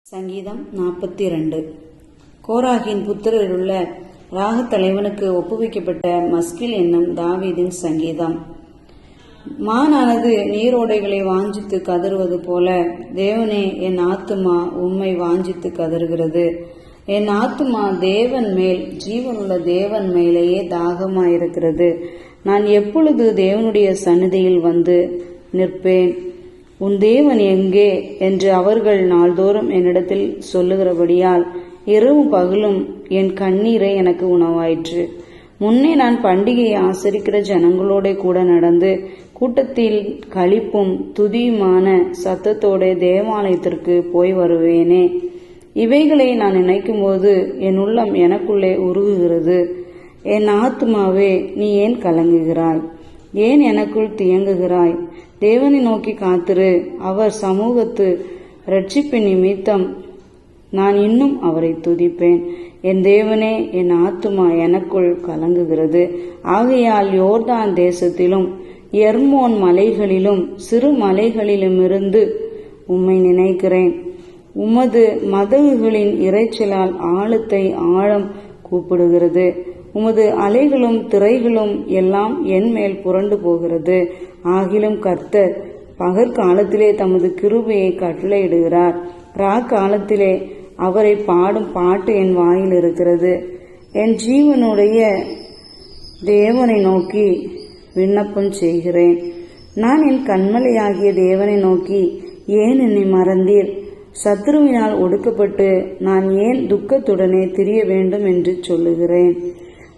சங்கீதம் 42. கோராகின் புத்திரருள்ள ராகத் தலைவனுக்கு ஒப்புவிக்கப்பட்ட மஸ்கில் என்னும் தாவீதின் சங்கீதம். மானானது நீரோடைகளை வாஞ்சித்து கதறுவது போல, தேவனே, என் ஆத்துமா உம்மை வாஞ்சித்து கதறுகிறது. என் ஆத்துமா தேவன் மேல், ஜீவனுள்ள தேவன் மேலேயே தாகமாயிருக்கிறது. நான் எப்பொழுது தேவனுடைய சந்நிதியில் வந்து நிற்பேன்? உன் தேவன் எங்கே என்று அவர்கள் நாள்தோறும் என்னிடத்தில் சொல்லுகிறபடியால் இரவும் பகலும் என் கண்ணீரை எனக்கு உணவாயிற்று. முன்னே நான் பண்டிகையை ஆசரிக்கிற ஜனங்களோட கூட நடந்து கூட்டத்தில் களிப்பும் துதியுமான சத்தத்தோட தேவாலயத்திற்கு போய் வருவேனே. இவைகளை நான் நினைக்கும்போது என் உள்ளம் எனக்குள்ளே உருகுகிறது. என் ஆத்துமாவே, நீ ஏன் கலங்குகிறாய்? ஏன் எனக்குள் தியங்குகிறாய்? தேவனை நோக்கி காத்திரு. அவர் சமூகத்து இரட்சிப்பின் நிமித்தம் நான் இன்னும் அவரை துதிப்பேன். என் தேவனே, என் ஆத்துமா எனக்குள் கலங்குகிறது. ஆகையால் யோர்தான் தேசத்திலும் எர்மோன் மலைகளிலும் சிறு மலைகளிலுமிருந்து உம்மை நினைக்கிறேன். உமது மதகுகளின் இரைச்சலால் ஆழத்தை ஆழம் கூப்பிடுகிறது. உமது அலைகளும் திரைகளும் எல்லாம் என் மேல் புரண்டு போகிறது. ஆகிலும் கர்த்தர் பகற்காலத்திலே தமது கிருபையை கட்டளையிடுகிறார். காலத்திலே அவரை பாடும் பாட்டு என் வாயில் இருக்கிறது. என் ஜீவனுடைய தேவனை நோக்கி விண்ணப்பம் செய்கிறேன். நான் என் கண்மலையாகிய தேவனை நோக்கி, ஏன் என்னை மறந்தீர்? சத்துருவினால் ஒடுக்கப்பட்டு நான் ஏன் துக்கத்துடனே திரிய வேண்டும் என்று சொல்லுகிறேன்.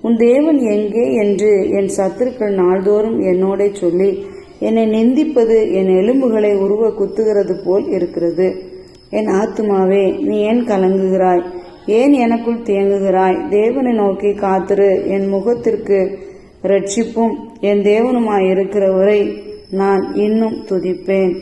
உன் தேவன் எங்கே என்று என் சத்துருக்கள் நாள்தோறும் என்னோட சொல்லி என்னை நிந்திப்பது என் எலும்புகளை உருவ குத்துகிறது போல் இருக்கிறது. என் ஆத்துமாவே, நீ ஏன் கலங்குகிறாய்? ஏன் எனக்குள் தியங்குகிறாய்? தேவனை நோக்கி காத்திரு. என் முகத்திற்கு இரட்சிப்பும் என் தேவனுமாயிருக்கிறவரை நான் இன்னும் துதிப்பேன்.